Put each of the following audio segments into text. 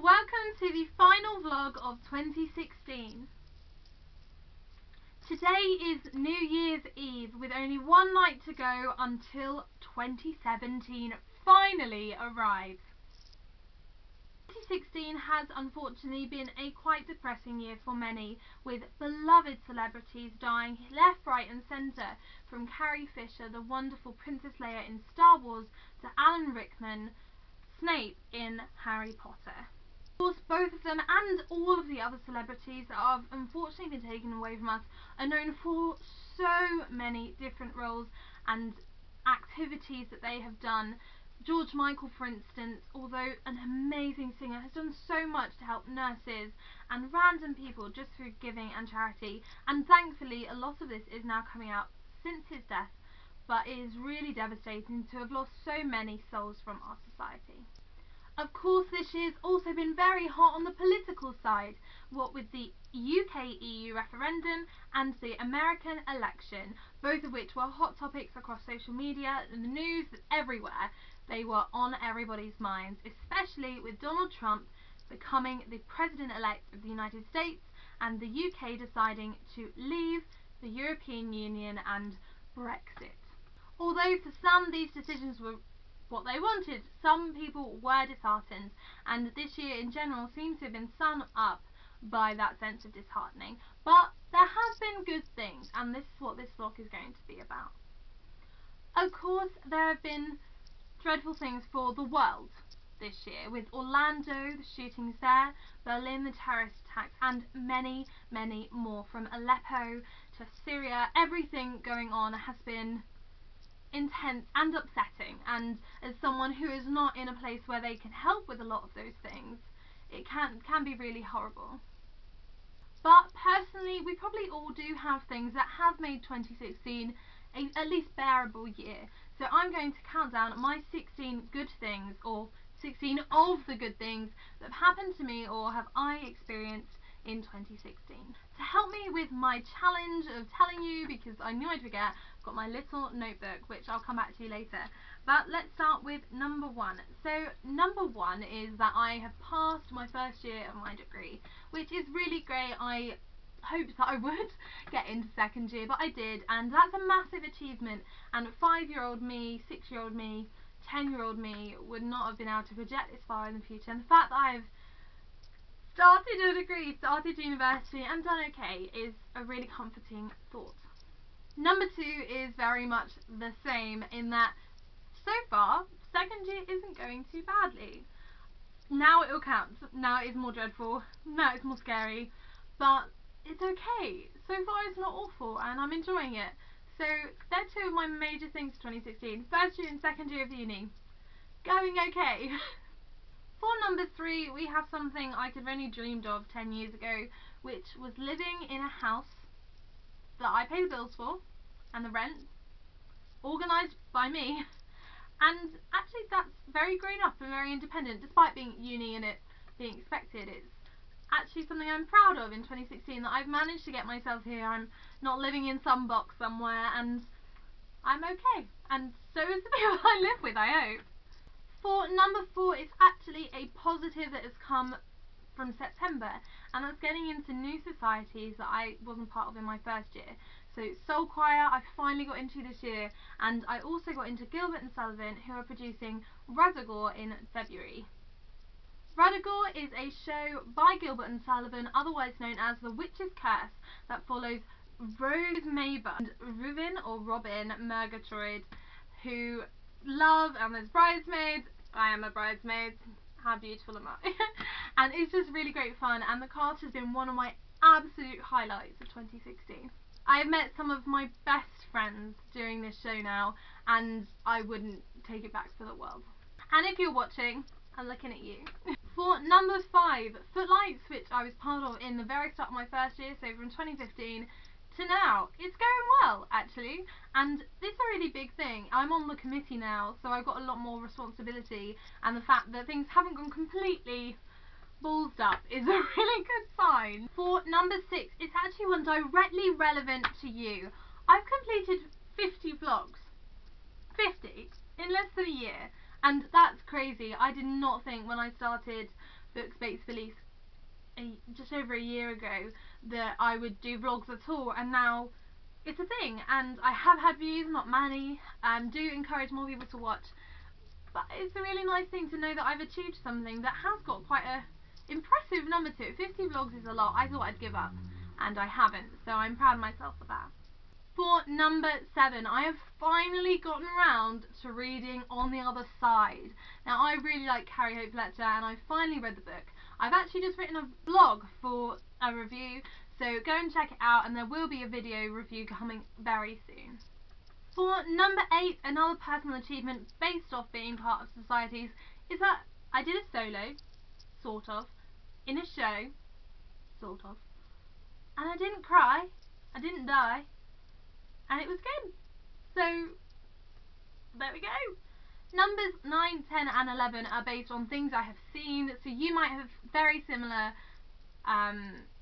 Welcome to the final vlog of 2016. Today is New Year's Eve with only one night to go until 2017 finally arrives. 2016 has unfortunately been a quite depressing year for many, with beloved celebrities dying left, right and centre, from Carrie Fisher, the wonderful Princess Leia in Star Wars, to Alan Rickman, Snape in Harry Potter. Of course, both of them and all of the other celebrities that have unfortunately been taken away from us are known for so many different roles and activities that they have done. George Michael, for instance, although an amazing singer, has done so much to help nurses and random people just through giving and charity, and thankfully a lot of this is now coming out since his death, but it is really devastating to have lost so many souls from our society. Of course, this year's also been very hot on the political side, what with the UK-EU referendum and the American election, both of which were hot topics across social media, in the news, everywhere. They were on everybody's minds, especially with Donald Trump becoming the President-elect of the United States and the UK deciding to leave the European Union and Brexit. Although for some these decisions were what they wanted, some people were disheartened, and this year in general seems to have been summed up by that sense of disheartening. But there has been good things, and this is what this vlog is going to be about. Of course, there have been dreadful things for the world this year, with Orlando, the shootings there, Berlin, the terrorist attacks, and many, many more, from Aleppo to Syria. Everything going on has been intense and upsetting, and as someone who is not in a place where they can help with a lot of those things, it can be really horrible. But personally, we probably all do have things that have made 2016 at least bearable year. So I'm going to count down my 16 good things, or 16 of the good things that have happened to me or have I experienced in 2016. To help me with my challenge of telling you, because I knew I'd forget, I've got my little notebook which I'll come back to you later. But let's start with number one. So number one is that I have passed my first year of my degree, which is really great. I hoped that I would get into second year, but I did, and that's a massive achievement, and 5-year-old me, 6-year-old me, 10-year-old me would not have been able to project this far in the future, and the fact that I've started a degree, started university and done okay is a really comforting thought. Number two is very much the same, in that so far second year isn't going too badly. Now it all counts, now it is more dreadful, now it's more scary, but it's okay. So far it's not awful and I'm enjoying it. So they're two of my major things for 2016. First year and second year of uni, going okay. For number three, we have something I could have only dreamed of 10 years ago, which was living in a house that I pay the bills for and the rent, organised by me, and actually that's very grown up and very independent, despite being uni and it being expected. It's actually something I'm proud of in 2016, that I've managed to get myself here. I'm not living in some box somewhere, and I'm okay, and so is the people I live with, I hope. For number four, it's actually a positive that has come from September, and that's getting into new societies that I wasn't part of in my first year. So Soul Choir I finally got into this year, and I also got into Gilbert and Sullivan, who are producing Ruddigore in February. Ruddigore is a show by Gilbert and Sullivan, otherwise known as The Witch's Curse, that follows Rose Maybury and Robin Murgatroyd, who love, and there's bridesmaids. I am a bridesmaid. How beautiful am I? And it's just really great fun, and the cast has been one of my absolute highlights of 2016. I have met some of my best friends during this show now, and I wouldn't take it back for the world. And if you're watching, I'm looking at you. For number five, Footlights, which I was part of in the very start of my first year, so from 2015 to now, it's going well actually, and this is a really big thing. I'm on the committee now, so I've got a lot more responsibility, and the fact that things haven't gone completely balls up is a really good sign. For number six, it's actually one directly relevant to you. I've completed 50 vlogs. 50 in less than a year, and that's crazy. I did not think when I started book Space Police just over a year ago that I would do vlogs at all, and now it's a thing, and I have had views, not many, do encourage more people to watch, but it's a really nice thing to know that I've achieved something that has got quite a impressive number to it. 50 vlogs is a lot. I thought I'd give up, and I haven't, so I'm proud of myself for that. For number 7, I have finally gotten around to reading On the Other Side. Now, I really like Carrie Hope Fletcher, and I finally read the book. I've actually just written a blog for a review, so go and check it out, and there will be a video review coming very soon. For number 8, another personal achievement based off being part of Societies is that I did a solo, sort of, in a show, sort of, and I didn't cry, I didn't die, and it was good. So, there we go. Numbers 9, 10 and 11 are based on things I have seen, so you might have very similar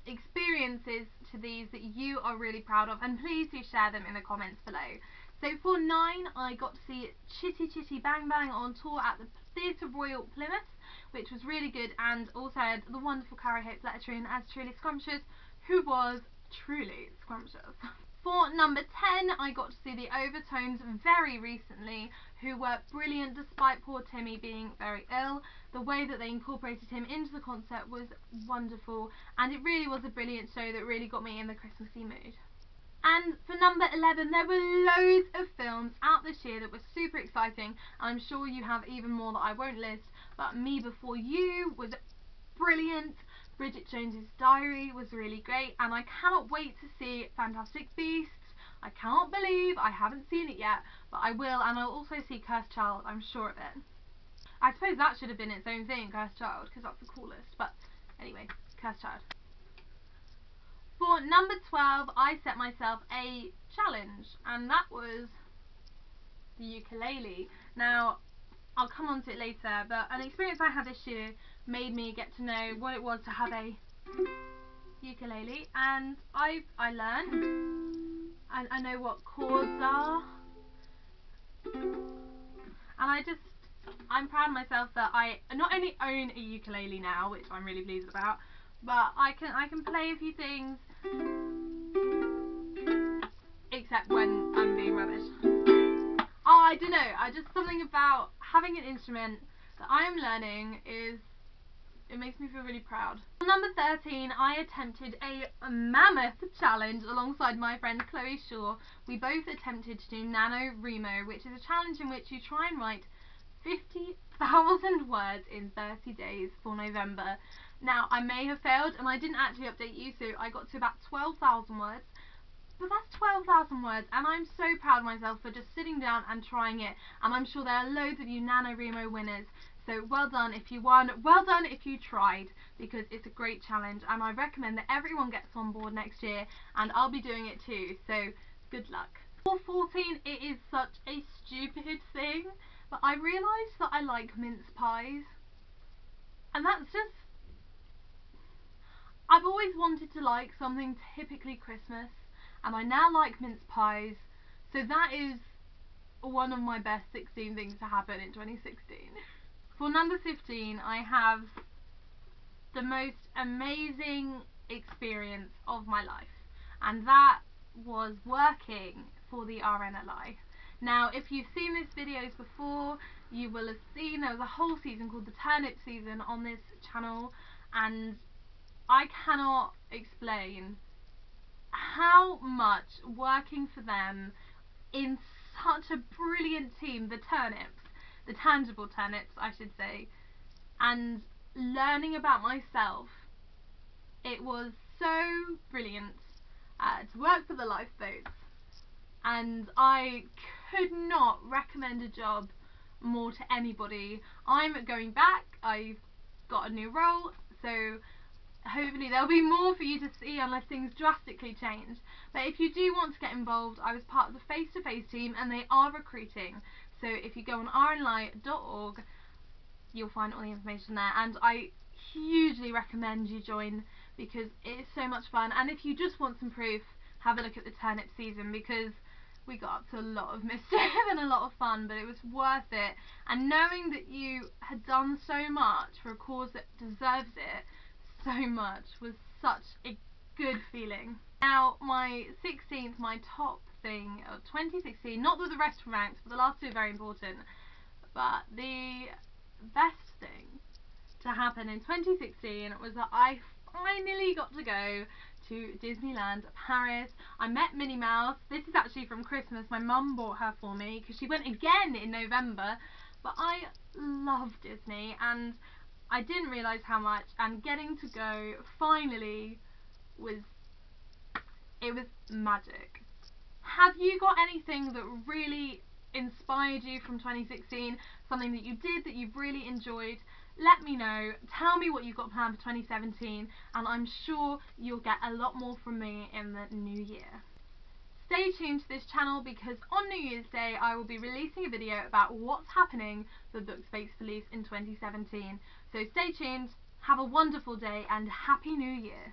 experiences to these that you are really proud of, and please do share them in the comments below. So for 9, I got to see Chitty Chitty Bang Bang on tour at the Theatre Royal Plymouth, which was really good, and also had the wonderful Carrie Hope Fletcher in as Truly Scrumptious, who was truly scrumptious. For number 10, I got to see the Overtones very recently, who were brilliant despite poor Timmy being very ill. The way that they incorporated him into the concert was wonderful, and it really was a brilliant show that really got me in the Christmassy mood. And for number 11, there were loads of films out this year that were super exciting. I'm sure you have even more that I won't list, but Me Before You was brilliant. Bridget Jones's Diary was really great, and I cannot wait to see Fantastic Beasts. I can't believe I haven't seen it yet, but I will, and I'll also see Cursed Child, I'm sure of it. I suppose that should have been its own thing, Cursed Child, because that's the coolest, but anyway, Cursed Child. For number 12, I set myself a challenge, and that was the ukulele. Now, I'll come on to it later, but an experience I had this year made me get to know what it was to have a ukulele, and I learned, and I know what chords are, and I'm proud of myself that I not only own a ukulele now, which I'm really pleased about, but I can play a few things, except when I'm being rubbish. Oh, I don't know, just something about having an instrument that I am learning it makes me feel really proud. Number 13, I attempted a mammoth challenge alongside my friend Chloe Shaw. We both attempted to do NaNoWriMo, which is a challenge in which you try and write 50,000 words in 30 days for November. Now, I may have failed, and I didn't actually update you, so I got to about 12,000 words. But that's 12,000 words, and I'm so proud of myself for just sitting down and trying it, and I'm sure there are loads of you NaNoWriMo winners, so well done if you won, well done if you tried, because it's a great challenge, and I recommend that everyone gets on board next year, and I'll be doing it too, so good luck. For 14, it is such a stupid thing, but I realised that I like mince pies, and that's just, I've always wanted to like something typically Christmas, and I now like mince pies, so that is one of my best 16 things to happen in 2016. For number 15, I have the most amazing experience of my life, and that was working for the RNLI. Now, if you've seen these videos before, you will have seen there was a whole season called the Turnip Season on this channel, and I cannot explain how much working for them in such a brilliant team, the Turnips, the Tangible Turnips I should say, and learning about myself, it was so brilliant to work for the lifeboats, and I could not recommend a job more to anybody. I'm going back, I've got a new role, so hopefully there'll be more for you to see unless things drastically change. But if you do want to get involved, I was part of the face-to-face team, and they are recruiting, so if you go on rnli.org you'll find all the information there, and I hugely recommend you join because it is so much fun. And if you just want some proof, have a look at the Turnip Season, because we got up to a lot of mischief and a lot of fun, but it was worth it. And knowing that you had done so much for a cause that deserves it so much was such a good feeling. Now, my 16th, my top thing of 2016, not that the rest were ranked, but the last two are very important, but the best thing to happen in 2016 was that I finally got to go to Disneyland Paris. I met Minnie Mouse. This is actually from Christmas. My mum bought her for me because she went again in November. But I love Disney and I didn't realise how much, and getting to go finally was magic. Have you got anything that really inspired you from 2016? Something that you did that you've really enjoyed? Let me know. Tell me what you've got planned for 2017, and I'm sure you'll get a lot more from me in the new year. Stay tuned to this channel because on New Year's Day I will be releasing a video about what's happening for Bookspace Police in 2017. So stay tuned, have a wonderful day, and Happy New Year!